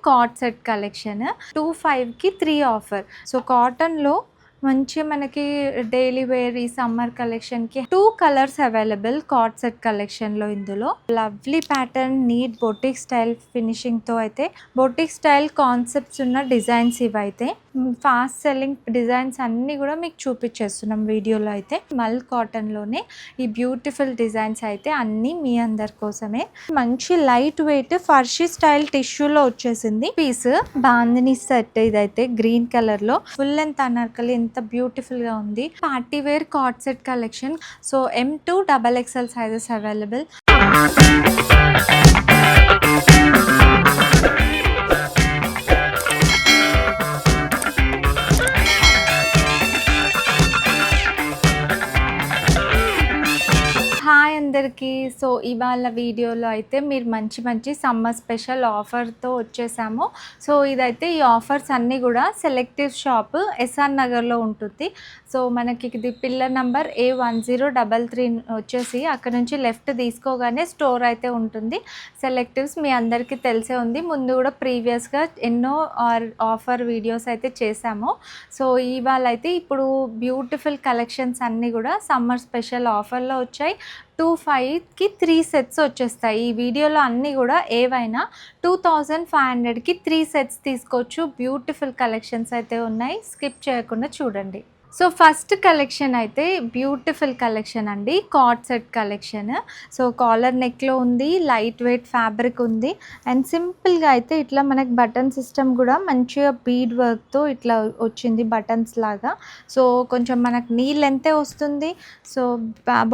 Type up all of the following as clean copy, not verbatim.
Card set collection 25కి 3 offer. So కాటన్లో మంచి మనకి డైలీ వేర్ ఈ సమ్మర్ కలెక్షన్కి 2 కలర్స్ అవైలబుల్ కార్డ్ సెట్ కలెక్షన్లో. ఇందులో lovely pattern neat boutique style ఫినిషింగ్తో అయితే బొటిక్ స్టైల్ కాన్సెప్ట్స్ ఉన్న డిజైన్స్ ఇవైతే ఫాస్ట్ సెల్లింగ్ డిజైన్స్ అన్నీ కూడా మీకు చూపించేస్తున్నాం వీడియోలో. అయితే మల్ కాటన్లోనే ఈ బ్యూటిఫుల్ డిజైన్స్ అయితే అన్నీ మీ అందరి కోసమే. మంచి లైట్ వెయిట్ ఫర్షీ స్టైల్ టిష్యూలో వచ్చేసింది పీస్. బాందిని సెట్ ఇదైతే గ్రీన్ కలర్లో ఫుల్ లెంత్ అనార్కలి ఎంత బ్యూటిఫుల్ గా ఉంది. Party wear card set collection. So M2 XXL sizes available. Hi అందరికీ. సో ఇవాళ వీడియోలో అయితే మీరు మంచి సమ్మర్ స్పెషల్ ఆఫర్తో వచ్చేసాము. సో ఇదైతే ఈ ఆఫర్స్ అన్నీ కూడా సెలెక్టివ్ షాప్ SR నగర్లో ఉంటుంది. సో మనకి ఇది పిల్లర్ నంబర్ A1033 వచ్చేసి అక్కడ నుంచి లెఫ్ట్ తీసుకోగానే స్టోర్ అయితే ఉంటుంది. సెలెక్టివ్స్ మీ అందరికీ తెలిసే ఉంది, ముందు కూడా ప్రీవియస్గా ఎన్నో ఆఫర్ వీడియోస్ అయితే చేశాము. సో ఇవాళ అయితే ఇప్పుడు బ్యూటిఫుల్ కలెక్షన్స్ అన్నీ కూడా సమ్మర్ స్పెషల్ ఆఫర్లో వచ్చాయి. 25కి 3 సెట్స్ వచ్చేస్తాయి. ఈ వీడియోలో అన్నీ కూడా ఏవైనా 2500కి 3 సెట్స్ తీసుకోవచ్చు. బ్యూటిఫుల్ కలెక్షన్స్ అయితే ఉన్నాయి, స్కిప్ చేయకుండా చూడండి. సో ఫస్ట్ కలెక్షన్ అయితే బ్యూటిఫుల్ కలెక్షన్ అండి, co-ord set collection. So collar నెక్లో ఉంది, లైట్ వెయిట్ ఫ్యాబ్రిక్ ఉంది అండ్ సింపుల్గా అయితే ఇట్లా మనకి బటన్ సిస్టమ్ కూడా మంచిగా బీడ్ వర్క్తో ఇట్లా వచ్చింది బటన్స్ లాగా. సో కొంచెం మనకు నీ లెంతే వస్తుంది. సో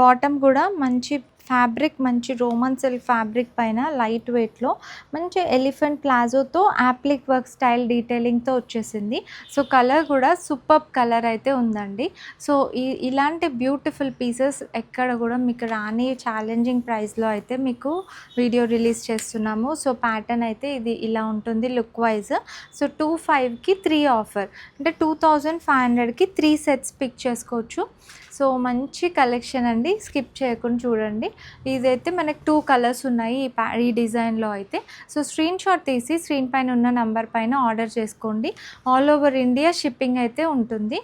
బాటమ్ కూడా మంచి ఫ్యాబ్రిక్, మంచి రోమన్ సిల్క్ ఫ్యాబ్రిక్ పైన లైట్ వెయిట్లో మంచి ఎలిఫెంట్ ప్లాజోతో యాప్లిక్ వర్క్ స్టైల్ డీటెయిలింగ్తో వచ్చేసింది. సో కలర్ కూడా సూపర్ కలర్ అయితే ఉందండి. సో ఇలాంటి బ్యూటిఫుల్ పీసెస్ ఎక్కడ కూడా మీకు రాని ఛాలెంజింగ్ ప్రైస్లో అయితే మీకు వీడియో రిలీజ్ చేస్తున్నాము. సో ప్యాటర్న్ అయితే ఇది ఇలా ఉంటుంది లుక్ వైజ్. సో 25కి 3 ఆఫర్ అంటే 2500కి 3 సెట్స్ పిక్ చేసుకోవచ్చు. సో మంచి కలెక్షన్ అండి, స్కిప్ చేయకుండా చూడండి. ఇదైతే మనకి 2 కలర్స్ ఉన్నాయి ఈ డిజైన్లో అయితే. సో స్క్రీన్ షాట్ తీసి స్క్రీన్ పైన ఉన్న నంబర్ పైన ఆర్డర్ చేసుకోండి. ఆల్ ఓవర్ ఇండియా షిప్పింగ్ అయితే ఉంటుంది.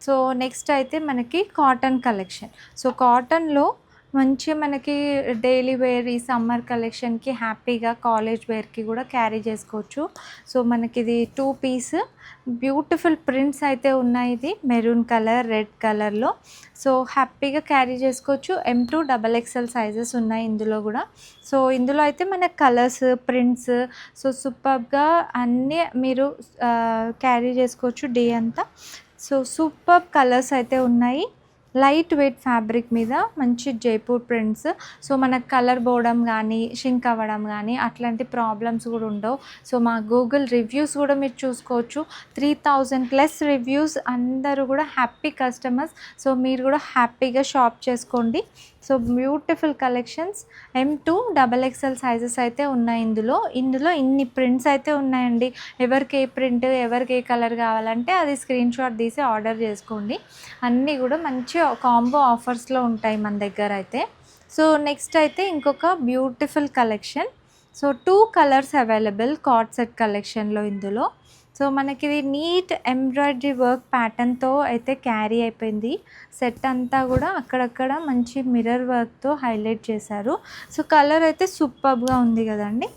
సో నెక్స్ట్ అయితే మనకి కాటన్ కలెక్షన్. సో కాటన్లో మంచి మనకి డైలీ వేర్ ఈ సమ్మర్ కలెక్షన్కి హ్యాపీగా కాలేజ్ వేర్కి కూడా క్యారీ చేసుకోవచ్చు. సో మనకి ఇది 2 పీస్ బ్యూటిఫుల్ ప్రింట్స్ అయితే ఉన్నాయి. ఇది మెరూన్ కలర్, రెడ్ కలర్లో. సో హ్యాపీగా క్యారీ చేసుకోవచ్చు. M2 XXL సైజెస్ ఉన్నాయి ఇందులో కూడా. సో ఇందులో అయితే మన కలర్స్, ప్రింట్స్ సో సూపర్గా అన్నీ మీరు క్యారీ చేసుకోవచ్చు డే అంతా. సో సూపర్ కలర్స్ అయితే ఉన్నాయి. లైట్ వెయిట్ ఫ్యాబ్రిక్ మీద మంచి జైపూర్ ప్రింట్స్. సో మనకు కలర్ పోవడం కానీ షింక్ అవ్వడం కానీ అట్లాంటి ప్రాబ్లమ్స్ కూడా ఉండవు. సో మా గూగుల్ రివ్యూస్ కూడా మీరు చూసుకోవచ్చు. 3000+ రివ్యూస్, అందరూ కూడా హ్యాపీ కస్టమర్స్. సో మీరు కూడా హ్యాపీగా షాప్ చేసుకోండి. So beautiful collections. M2 XXL sizes అయితే ఉన్నాయి ఇందులో ఇన్ని ప్రింట్స్ అయితే ఉన్నాయండి. ఎవరికి ఏ ప్రింట్, ఎవరికి ఏ కలర్ కావాలంటే అది స్క్రీన్ షాట్ తీసి ఆర్డర్ చేసుకోండి. అన్నీ కూడా మంచి కాంబో ఆఫర్స్లో ఉంటాయి మన దగ్గర అయితే. సో నెక్స్ట్ అయితే ఇంకొక beautiful collection. So 2 colours available co-ord set కలెక్షన్లో ఇందులో. సో మనకి ఇది నీట్ ఎంబ్రాయిడరీ వర్క్ ప్యాటర్న్తో అయితే క్యారీ అయిపోయింది. సెట్ అంతా కూడా అక్కడక్కడ మంచి మిర్రర్ వర్క్తో హైలైట్ చేశారు. సో కలర్ అయితే సూపర్గా ఉంది కదండి.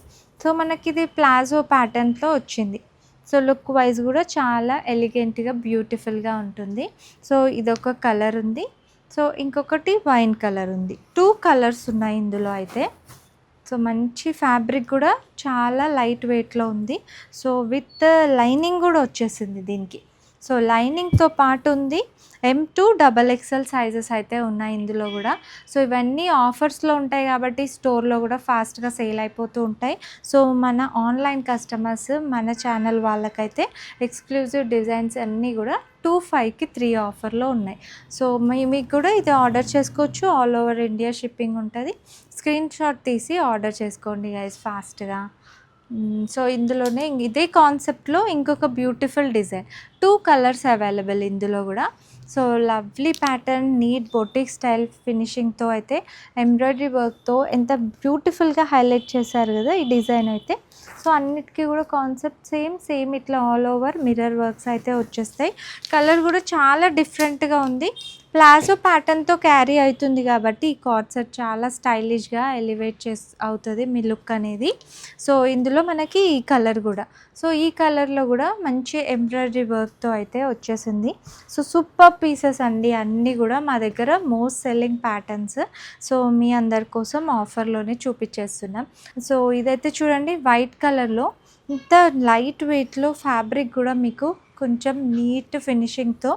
సో మనకి ఇది ప్లాజో ప్యాటర్న్తో వచ్చింది. సో లుక్ వైజ్ కూడా చాలా ఎలిగెంట్గా బ్యూటిఫుల్గా ఉంటుంది. సో ఇదొక కలర్ ఉంది. సో ఇంకొకటి వైన్ కలర్ ఉంది. 2 కలర్స్ ఉన్నాయి ఇందులో అయితే. సో మంచి ఫ్యాబ్రిక్ కూడా చాలా లైట్ వెయిట్లో ఉంది. సో విత్ లైనింగ్ కూడా వచ్చేసింది దీనికి. సో లైనింగ్తో పాటు ఉంది. M2 XXL సైజెస్ అయితే ఉన్నాయి ఇందులో కూడా. సో ఇవన్నీ ఆఫర్స్లో ఉంటాయి కాబట్టి స్టోర్లో కూడా ఫాస్ట్గా సేల్ అయిపోతూ ఉంటాయి. సో మన ఆన్లైన్ కస్టమర్స్, మన ఛానల్ వాళ్ళకైతే ఎక్స్క్లూజివ్ డిజైన్స్ అన్నీ కూడా 25కి 3 ఆఫర్లో ఉన్నాయి. సో మీకు కూడా ఇది ఆర్డర్ చేసుకోవచ్చు. ఆల్ ఓవర్ ఇండియా షిప్పింగ్ ఉంటుంది. స్క్రీన్ షాట్ తీసి ఆర్డర్ చేసుకోండి గైస్ ఫాస్ట్గా. సో ఇందులోనే ఇదే కాన్సెప్ట్‌లో ఇంకొక బ్యూటిఫుల్ డిజైన్. 2 కలర్స్ అవైలబుల్ ఇందులో గూడా. So lovely pattern, neat boutique style ఫినిషింగ్‌తో అయితే ఎంబ్రాయిడరీ వర్క్‌తో ఎంత బ్యూటిఫుల్‌గా హైలైట్ చేశారు గదా! ఈ డిజైన్ అయితే. సో అన్నిటికి గూడా కాన్సెప్ట్ సేమ్ ఇట్లా ఆల్ ఓవర్ మిర్రర్ వర్క్స్ అయితే వచ్చేస్తాయి. కలర్ గూడా చాలా డిఫరెంట్‌గా ఉంది. ప్లాజో ప్యాటర్న్‌తో క్యారీ అయితుంది కాబట్టి ఈ కార్డ్ సెట్ చాలా స్టైలిష్‌గా ఎలివేట్ అవుతది మీ లుక్ అనేది. సో ఇందులో మనకి ఈ కలర్ గూడా. సో ఈ కలర్‌లో గూడా మంచి ఎంబ్రాయిడరీ వర్క్‌తో అయితే వచ్చేసింది. సో సూపర్ పీసెస్ అండి అన్నీ గూడా మా దగ్గర మోస్ట్ సెల్లింగ్ ప్యాటర్న్స్. సో మీ అందరి కోసం ఆఫర్‌లోనే చూపించేస్తున్నాం. సో ఇదైతే చూడండి వైట్ కలర్‌లో ఇంత లైట్ వెయిట్‌లో ఫ్యాబ్రిక్ గూడా మీకు కొంచెం నీట్ ఫినిషింగ్‌తో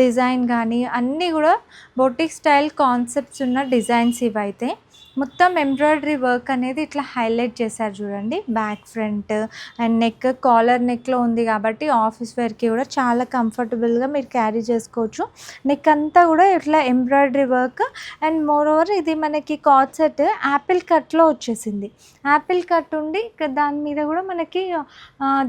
డిజైన్ గానీ అన్నీ గూడా బొటిక్ స్టైల్ కాన్సెప్ట్స్ ఉన్న డిజైన్స్ ఇవైతే. మొత్తం ఎంబ్రాయిడరీ వర్క్ అనేది ఇట్లా హైలైట్ చేశారు చూడండి. Back, front and neck, collar నెక్‌లో ఉంది కాబట్టి ఆఫీస్ వేర్‌కి కూడా చాలా కంఫర్టబుల్‌గా మీరు క్యారీ చేసుకోవచ్చు. నెక్ అంతా కూడా ఇట్లా embroidery work and more over ఇది మనకి కార్డ్ సెట్ యాపిల్ కట్‌లో వచ్చేసింది. యాపిల్ కట్ ఉండి దాని మీద కూడా మనకి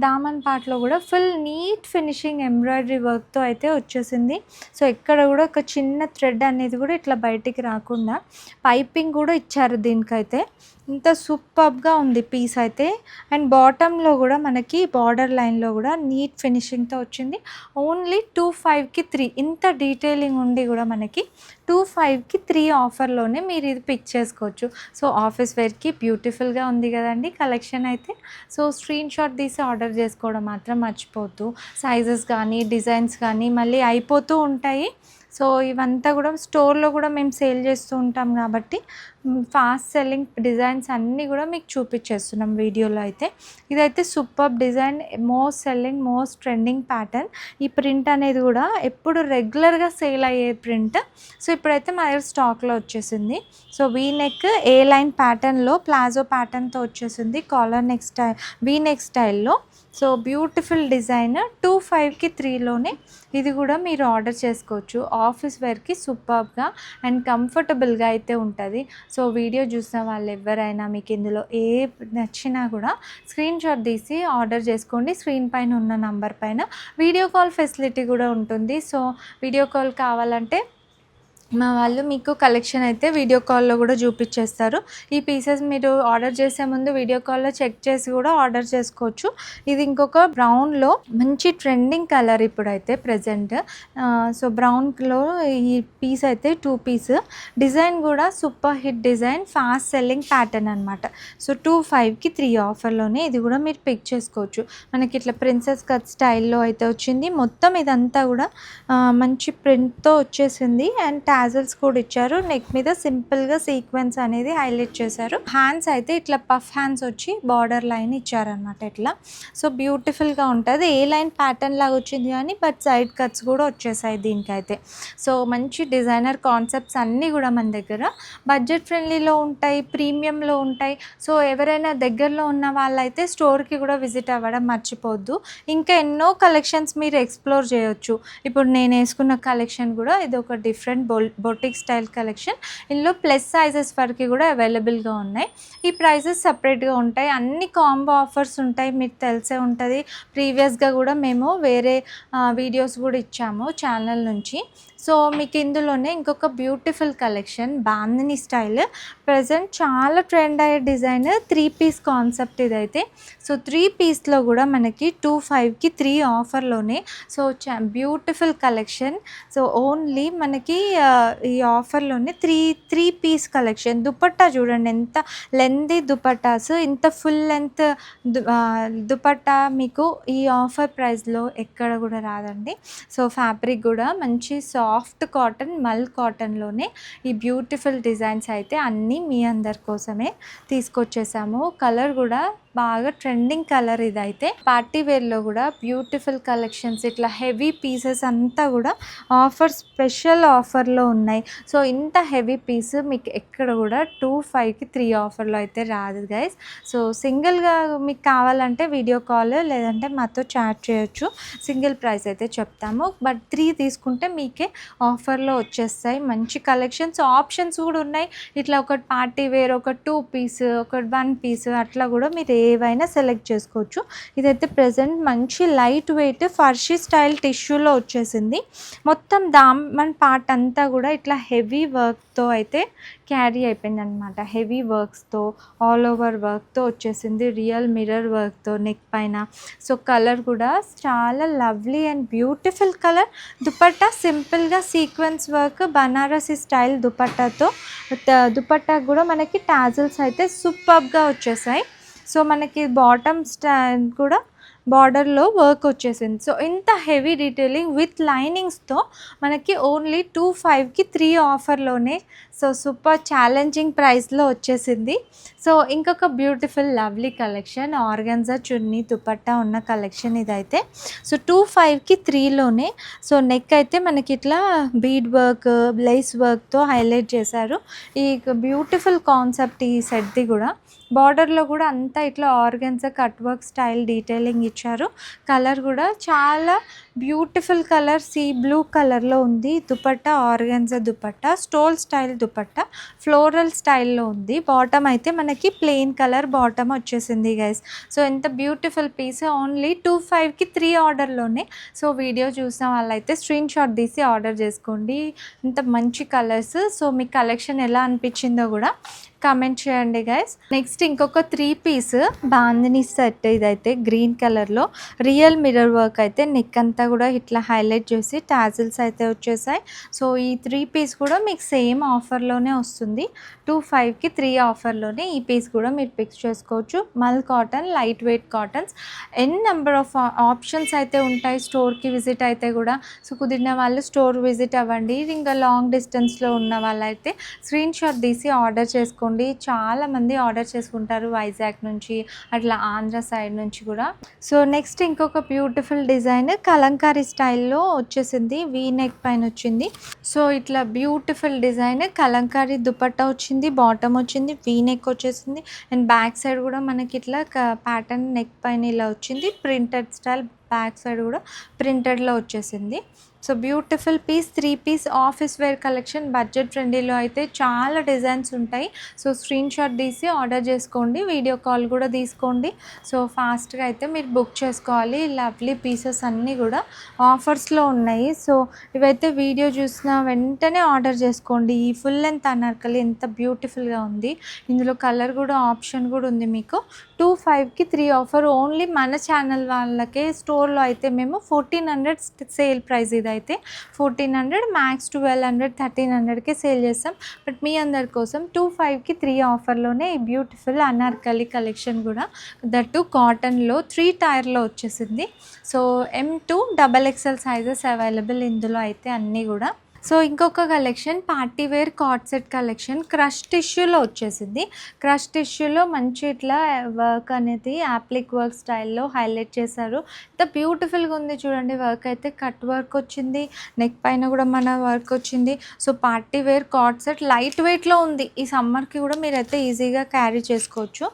దామన్ పార్ట్‌లో కూడా ఫుల్ నీట్ ఫినిషింగ్ ఎంబ్రాయిడరీ వర్క్‌తో అయితే వచ్చేసింది. సో ఎక్కడ కూడా ఒక చిన్న థ్రెడ్ అనేది కూడా ఇట్లా బయటికి రాకుండా పైపింగ్ కూడా ఇచ్చారు దీనికైతే. ఇంత సూపర్బ్‌గా ఉంది పీస్ అయితే. అండ్ బాటమ్‌లో కూడా మనకి బార్డర్ లైన్‌లో కూడా నీట్ ఫినిషింగ్‌తో వచ్చింది. ఓన్లీ 25కి 3 ఇంత డీటెయిలింగ్ ఉండి కూడా మనకి 25కి 3 ఆఫర్‌లోనే మీరు ఇది పిక్ చేసుకోవచ్చు. సో ఆఫీస్ వేర్‌కి బ్యూటిఫుల్‌గా ఉంది కదండీ కలెక్షన్ అయితే. సో స్క్రీన్ షాట్ తీసి ఆర్డర్ చేసుకోవడం మాత్రం మర్చిపోవద్దు. సైజెస్ కానీ, డిజైన్స్ కానీ మళ్ళీ అయిపోతూ ఉంటాయి. సో ఇవంతా కూడా స్టోర్‌లో కూడా మేము సేల్ చేస్తూ ఉంటాం కాబట్టి ఫాస్ట్ సెల్లింగ్ డిజైన్స్ అన్నీ కూడా మీకు చూపించేస్తున్నాం వీడియోలో అయితే. ఇదైతే superb design, most selling, most trending pattern. ఈ ప్రింట్ అనేది కూడా ఎప్పుడు రెగ్యులర్గా సేల్ అయ్యే ప్రింట్. సో ఇప్పుడైతే మా దగ్గర స్టాక్లో వచ్చేసింది. సో వీ నెక్ ఏ లైన్ ప్యాటర్న్లో ప్లాజో ప్యాటర్న్తో వచ్చేసింది. Collar neck style, V neck స్టైల్లో. సో బ్యూటిఫుల్ డిజైన్ 25కి 3లోనే ఇది కూడా మీరు ఆర్డర్ చేసుకోవచ్చు. ఆఫీస్ వేర్‌కి సూపర్బ్‌గా అండ్ కంఫర్టబుల్‌గా అయితే ఉంటుంది. సో వీడియో చూసిన వాళ్ళు ఎవరైనా మీకు ఇందులో ఏ నచ్చినా కూడా స్క్రీన్ షాట్ తీసి ఆర్డర్ చేసుకోండి. స్క్రీన్ పైన ఉన్న నంబర్ పైన వీడియో కాల్ ఫెసిలిటీ కూడా ఉంటుంది. సో వీడియో కాల్ కావాలంటే మా వాళ్ళు మీకు కలెక్షన్ అయితే వీడియో కాల్‌లో కూడా చూపించేస్తారు. ఈ పీసెస్ మీరు ఆర్డర్ చేసే ముందు వీడియో కాల్‌లో చెక్ చేసి కూడా ఆర్డర్ చేసుకోవచ్చు. ఇది ఇంకొక బ్రౌన్‌లో మంచి ట్రెండింగ్ కలర్ ఇప్పుడైతే ప్రెజెంట్. సో బ్రౌన్‌లో ఈ పీస్ అయితే 2 పీస్. డిజైన్ కూడా super hit design, fast selling pattern అనమాట. సో 25కి 3 ఆఫర్‌లోనే ఇది కూడా మీరు పిక్ చేసుకోవచ్చు. మనకి ఇట్లా ప్రిన్సెస్ కట్ స్టైల్‌లో అయితే వచ్చింది. మొత్తం ఇదంతా కూడా మంచి ప్రింట్‌తో వచ్చేసింది అండ్ టాజల్స్ కూడా ఇచ్చారు. నెక్ మీద సింపుల్‌గా సీక్వెన్స్ అనేది హైలైట్ చేశారు. హ్యాండ్స్ అయితే ఇట్లా పఫ్ హ్యాండ్స్ వచ్చి బార్డర్ లైన్ ఇచ్చారనమాట ఇట్లా. సో బ్యూటిఫుల్‌గా ఉంటుంది. ఏ లైన్ ప్యాటర్న్ లాగా వచ్చింది కానీ బట్ సైడ్ కట్స్ కూడా వచ్చేసాయి దీనికైతే. సో మంచి డిజైనర్ కాన్సెప్ట్స్ అన్నీ కూడా మన దగ్గర బడ్జెట్ ఫ్రెండ్లీలో ఉంటాయి, ప్రీమియంలో ఉంటాయి. సో ఎవరైనా దగ్గరలో ఉన్న వాళ్ళైతే స్టోర్‌కి కూడా విజిట్ అవ్వడం మర్చిపోవద్దు. ఇంకా ఎన్నో కలెక్షన్స్ మీరు ఎక్స్‌ప్లోర్ చేయొచ్చు. ఇప్పుడు నేను వేసుకున్న కలెక్షన్ కూడా ఇది ఒక డిఫరెంట్ బొటిక్ స్టైల్ కలెక్షన్. ఇందులో ప్లస్ సైజెస్ వరకు కూడా అవైలబుల్గా ఉన్నాయి. ఈ ప్రైజెస్ సపరేట్గా ఉంటాయి. అన్ని కాంబో ఆఫర్స్ ఉంటాయి, మీకు తెలిసే ఉంటుంది. ప్రీవియస్గా కూడా మేము వేరే వీడియోస్ కూడా ఇచ్చాము ఛానల్ నుంచి. సో మీకు ఇందులోనే ఇంకొక beautiful collection bandhani style. Present చాలా ట్రెండ్ అయ్యే డిజైన్ 3 పీస్ కాన్సెప్ట్ ఇదైతే. సో 3 పీస్లో కూడా మనకి 25కి 3 ఆఫర్లోనే. So beautiful collection. So only మనకి ఈ ఆఫర్లోనే త్రీ పీస్ కలెక్షన్. దుపట్టా చూడండి ఎంత లెంతీ దుపట్టాస్, ఇంత ఫుల్ లెంత్ దుపట్టా మీకు ఈ ఆఫర్ ప్రైస్లో ఎక్కడ కూడా రాదండి. సో ఫ్యాబ్రిక్ కూడా మంచి సాఫ్ట్ కాటన్, మల్ కాటన్లోనే ఈ బ్యూటిఫుల్ డిజైన్స్ అయితే అన్నీ మీ అందరి కోసమే తీసుకొచ్చేసాము. కలర్ కూడా బాగా ట్రెండింగ్ కలర్ ఇదైతే. పార్టీ వేర్లో కూడా బ్యూటిఫుల్ కలెక్షన్స్, ఇట్లా హెవీ పీసెస్ అంతా కూడా స్పెషల్ ఆఫర్లో ఉన్నాయి. సో ఇంత హెవీ పీస్ మీకు ఎక్కడ కూడా 25కి 3 ఆఫర్లో అయితే రాదు గైస్. సో సింగిల్గా మీకు కావాలంటే వీడియో కాల్ లేదంటే మాతో చాట్ చేయొచ్చు. సింగిల్ ప్రైస్ అయితే చెప్తాము. బట్ 3 తీసుకుంటే మీకే ఆఫర్లో వచ్చేస్తాయి. మంచి కలెక్షన్స్, ఆప్షన్స్ కూడా ఉన్నాయి. ఇట్లా ఒకటి పార్టీ వేర్, ఒక 2 పీస్, ఒక 1 పీస్ అట్లా కూడా మీరు ఏవైనా సెలెక్ట్ చేసుకోవచ్చు. ఇదైతే ప్రెజెంట్ మంచి లైట్ వెయిట్ ఫర్షీ స్టైల్ టిష్యూలో వచ్చేసింది. మొత్తం దామన్ పార్ట్ అంతా కూడా ఇట్లా హెవీ వర్క్తో అయితే క్యారీ అయిపోయిందనమాట. హెవీ వర్క్స్తో ఆల్ ఓవర్ వర్క్తో వచ్చేసింది, రియల్ మిర్రర్ వర్క్తో నెక్ పైన. సో కలర్ కూడా చాలా lovely and beautiful colour. Dupatta సింపుల్గా సీక్వెన్స్ వర్క్ బనారసి స్టైల్ దుపట్టాతో, దుపట్టా కూడా మనకి టాజిల్స్ అయితే సూపర్గా వచ్చేసాయి. సో మనకి బాటమ్ స్టాండ్ కూడా బార్డర్లో వర్క్ వచ్చేసింది. సో ఇంత హెవీ డీటెయిలింగ్ విత్ లైనింగ్స్తో మనకి ఓన్లీ 25కి 3 ఆఫర్లోనే. సో సూపర్ ఛాలెంజింగ్ ప్రైస్లో వచ్చేసింది. సో ఇంకొక బ్యూటిఫుల్ లవ్లీ కలెక్షన్ ఆర్గన్జా చున్నీ దుపట్టా ఉన్న కలెక్షన్ ఇదైతే. సో 25కి 3లోనే. సో నెక్ అయితే మనకి ఇట్లా బీడ్ వర్క్ లేస్ వర్క్తో హైలైట్ చేశారు. ఈ బ్యూటిఫుల్ కాన్సెప్ట్ ఈ సెట్ది కూడా. బార్డర్లో కూడా అంతా ఇట్లా organza cut work style detailing ఇచ్చారు. కలర్ కూడా చాలా బ్యూటిఫుల్ కలర్ సీ బ్లూ కలర్లో ఉంది. Dupatta organza dupatta stole style dupatta floral స్టైల్లో ఉంది. బాటమ్ అయితే మనకి ప్లెయిన్ కలర్ బాటమ్ వచ్చేసింది గైస్. సో ఎంత బ్యూటిఫుల్ పీస్. ఓన్లీ 25కి 3 ఆర్డర్లోనే. సో వీడియో చూసిన వాళ్ళైతే స్క్రీన్ షాట్ తీసి ఆర్డర్ చేసుకోండి. ఇంత మంచి కలర్స్. సో మీ కలెక్షన్ ఎలా అనిపించిందో కూడా కామెంట్ చేయండి గైస్. నెక్స్ట్ ఇంకొక 3 పీస్ బాందిని సెట్. ఇదైతే గ్రీన్ కలర్లో రియల్ మిర్రర్ వర్క్ అయితే నెక్ అంతా కూడా ఇట్లా హైలైట్ చేసి టాజిల్స్ అయితే వచ్చేసాయి. సో ఈ 3 పీస్ కూడా మీకు సేమ్ ఆఫర్లోనే వస్తుంది. 25కి 3 ఆఫర్లోనే ఈ పీస్ కూడా మీరు పిక్స్ చేసుకోవచ్చు. మల్ cotton light weight cottons number of options అయితే ఉంటాయి స్టోర్కి విజిట్ అయితే కూడా. సో కుదిరిన వాళ్ళు స్టోర్ విజిట్ అవ్వండి. ఇంకా లాంగ్ డిస్టెన్స్లో ఉన్న వాళ్ళైతే స్క్రీన్ షాట్ తీసి ఆర్డర్ చేసుకోండి. చాలామంది ఆర్డర్ చేసుకుంటారు వైజాగ్ నుంచి అట్లా ఆంధ్ర సైడ్ నుంచి కూడా. సో నెక్స్ట్ ఇంకొక బ్యూటిఫుల్ డిజైన్ కలంకారీ స్టైల్లో వచ్చేసింది. వీ నెక్ పైన వచ్చింది. సో ఇట్లా బ్యూటిఫుల్ డిజైన్ కలంకారీ దుపట్టా వచ్చింది, బాటమ్ వచ్చింది, వీ నెక్ వచ్చేసింది. అండ్ బ్యాక్ సైడ్ కూడా మనకి ఇట్లా ప్యాటర్న్ నెక్ పైన ఇలా వచ్చింది. ప్రింటెడ్ స్టైల్ బ్యాక్ సైడ్ కూడా ప్రింటెడ్లో వచ్చేసింది. So beautiful piece 3 piece office wear collection budget ఫ్రెండ్లీలో అయితే చాలా డిజైన్స్ ఉంటాయి. సో స్క్రీన్ షాట్ తీసి ఆర్డర్ చేసుకోండి. వీడియో కాల్ కూడా తీసుకోండి. సో ఫాస్ట్గా అయితే మీరు బుక్ చేసుకోవాలి. లవ్లీ పీసెస్ అన్నీ కూడా ఆఫర్స్లో ఉన్నాయి. సో ఇవైతే వీడియో చూసిన వెంటనే ఆర్డర్ చేసుకోండి. ఈ ఫుల్ లెంత్ అనార్కలి ఎంత బ్యూటిఫుల్గా ఉంది. ఇందులో కలర్ కూడా ఆప్షన్ కూడా ఉంది మీకు. 25కి 3 ఆఫర్ ఓన్లీ మన ఛానల్ వాళ్ళకే. స్టోర్లో అయితే మేము 1400 సేల్ ప్రైస్. ఇదైతే 1400 మ్యాక్స్ 1200 1300కే సేల్ చేస్తాం. బట్ మీ అందరి కోసం 25కి 3 ఆఫర్లోనే ఈ బ్యూటిఫుల్ అనార్కలి కలెక్షన్ కూడా దట్టు కాటన్లో 3 టైర్లో వచ్చేసింది. So M2 XXL sizes available ఇందులో అయితే అన్నీ కూడా. సో ఇంకొక collection party wear card set collection crush టిష్యూలో వచ్చేసింది. క్రష్ టిష్యూలో మంచి ఇట్లా వర్క్ అనేది యాప్లిక్ వర్క్ స్టైల్లో హైలైట్ చేశారు. ఎంత బ్యూటిఫుల్గా ఉంది చూడండి. వర్క్ అయితే కట్ వర్క్ వచ్చింది, నెక్ పైన కూడా మన వర్క్ వచ్చింది. So party wear card set light వెయిట్లో ఉంది. ఈ సమ్మర్కి కూడా మీరైతే ఈజీగా క్యారీ చేసుకోవచ్చు.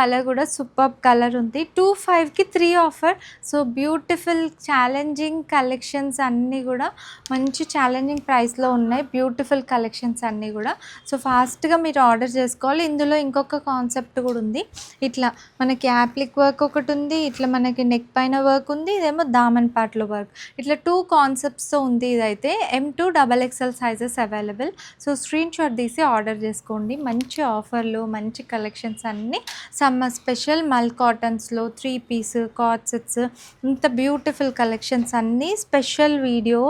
కలర్ కూడా సూపర్ కలర్ ఉంది. 25కి 3 offer. So beautiful challenging collections అన్నీ కూడా మంచి ఛాలెంజింగ్ ప్రైస్లో ఉన్నాయి. బ్యూటిఫుల్ కలెక్షన్స్ అన్నీ కూడా. సో ఫాస్ట్గా మీరు ఆర్డర్ చేసుకోవాలి. ఇందులో ఇంకొక కాన్సెప్ట్ కూడా ఉంది. ఇట్లా మనకి యాప్లిక్ వర్క్ ఒకటి ఉంది, ఇట్లా మనకి నెక్ పైన వర్క్ ఉంది, ఇదేమో దామన్ పార్ట్లో వర్క్. ఇట్లా 2 కాన్సెప్ట్స్తో ఉంది. ఇదైతే M2 XXL sizes available. So screen shot తీసి ఆర్డర్ చేసుకోండి. మంచి ఆఫర్లు మంచి కలెక్షన్స్ అన్నీ సమ్మర్ స్పెషల్ మల్ కాటన్స్లో 3 పీస్ కార్డ్ సెట్స్ ఇంత బ్యూటిఫుల్ కలెక్షన్స్ అన్నీ స్పెషల్ వీడియో.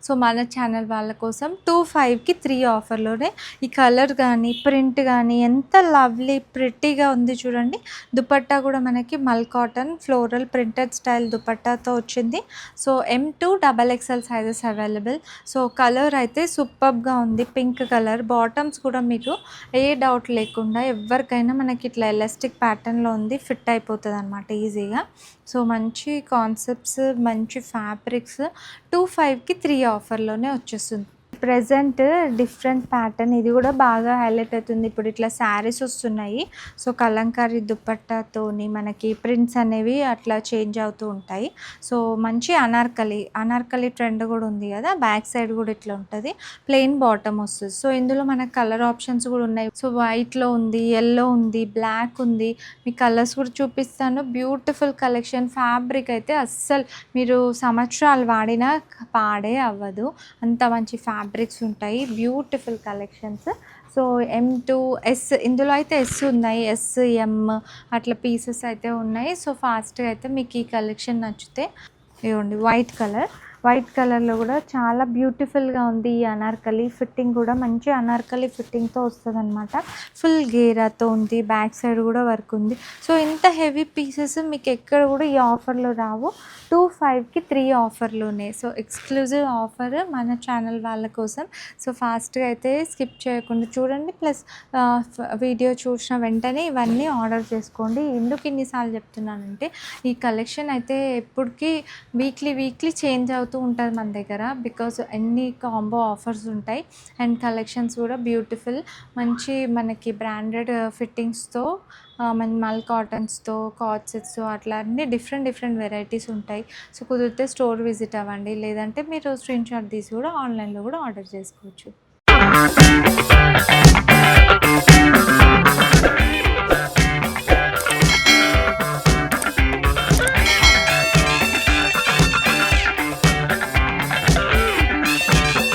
సో మన ఛానల్ వాళ్ళ కోసం 25కి 3 ఆఫర్లోనే. ఈ కలర్ కానీ ప్రింట్ కానీ ఎంత లవ్లీ ప్రిట్టీగా ఉంది చూడండి. దుపట్టా కూడా మనకి మల్ కాటన్ ఫ్లోరల్ ప్రింటెడ్ స్టైల్ దుపట్టాతో వచ్చింది. So M2 XXL sizes available. So colour అయితే సూపర్గా ఉంది, పింక్ కలర్. బాటమ్స్ కూడా మీకు ఏ డౌట్ లేకుండా ఎవరికైనా మనకి ఇట్లా ఎలాస్టిక్ ప్యాటర్న్లో ఉంది, ఫిట్ అయిపోతుంది అనమాట ఈజీగా. సో మంచి కాన్సెప్ట్స్ మంచి ఫ్యాబ్రిక్స్ 25కి 3 ఆఫర్లోనే వచ్చేస్తుంది. ప్రెజెంట్ డిఫరెంట్ ప్యాటర్న్ ఇది కూడా బాగా హైలైట్ అవుతుంది. ఇప్పుడు ఇట్లా శారీస్ వస్తున్నాయి. సో కలంకారీ దుపట్టాతోని మనకి ప్రింట్స్ అనేవి అట్లా చేంజ్ అవుతూ ఉంటాయి. సో మంచి అనార్కలి ట్రెండ్ కూడా ఉంది కదా, బ్యాక్ సైడ్ కూడా ఇట్లా ఉంటుంది, ప్లెయిన్ బాటమ్ వస్తుంది. సో ఇందులో మనకు కలర్ ఆప్షన్స్ కూడా ఉన్నాయి. సో వైట్లో ఉంది, ఎల్లో ఉంది, బ్లాక్ ఉంది. మీ కలర్స్ కూడా చూపిస్తాను. Beautiful collection. ఫ్యాబ్రిక్ అయితే అస్సలు మీరు సంవత్సరాలు వాడినా పాడే అవ్వదు, అంత మంచి ఫ్యాబ్రిక్స్ ఉంటాయి. Beautiful collections. So M to S ఇందులో అయితే ఎస్ ఉన్నాయి, S, M అట్లా పీసెస్ అయితే ఉన్నాయి. సో ఫాస్ట్గా అయితే మీకు ఈ కలెక్షన్ నచ్చితే ఇవ్వండి. వైట్ కలర్లో కూడా చాలా బ్యూటిఫుల్గా ఉంది. ఈ అనార్కలి ఫిట్టింగ్ కూడా మంచి అనార్కలి ఫిట్టింగ్తో వస్తుంది అనమాట. ఫుల్ గేరాతో ఉంది, బ్యాక్ సైడ్ కూడా వర్క్ ఉంది. సో ఇంత హెవీ పీసెస్ మీకు ఎక్కడ కూడా ఈ ఆఫర్లో రావు. 2/5కి 3 ఆఫర్లు ఉన్నాయి. సో ఎక్స్క్లూజివ్ ఆఫర్ మన ఛానల్ వాళ్ళ కోసం. సో ఫాస్ట్గా అయితే స్కిప్ చేయకుండా చూడండి. ప్లస్ వీడియో చూసిన వెంటనే ఇవన్నీ ఆర్డర్ చేసుకోండి. ఎందుకు ఇన్నిసార్లు చెప్తున్నానంటే ఈ కలెక్షన్ అయితే ఎప్పటికీ వీక్లీ చేంజ్ అవుతూ ఉంటుంది మన దగ్గర. బికాజ్ ఎన్ని కాంబో ఆఫర్స్ ఉంటాయి అండ్ కలెక్షన్స్ కూడా బ్యూటిఫుల్ మంచి మనకి బ్రాండెడ్ ఫిట్టింగ్స్తో, మన మల్ కాటన్స్తో, కార్డ్ సెట్స్తో అట్లా అన్ని డిఫరెంట్ వెరైటీస్ ఉంటాయి. సో కుదిరితే స్టోర్ విజిట్ అవ్వండి, లేదంటే మీరు స్క్రీన్ షాట్ తీసి కూడా ఆన్లైన్లో కూడా ఆర్డర్ చేసుకోవచ్చు.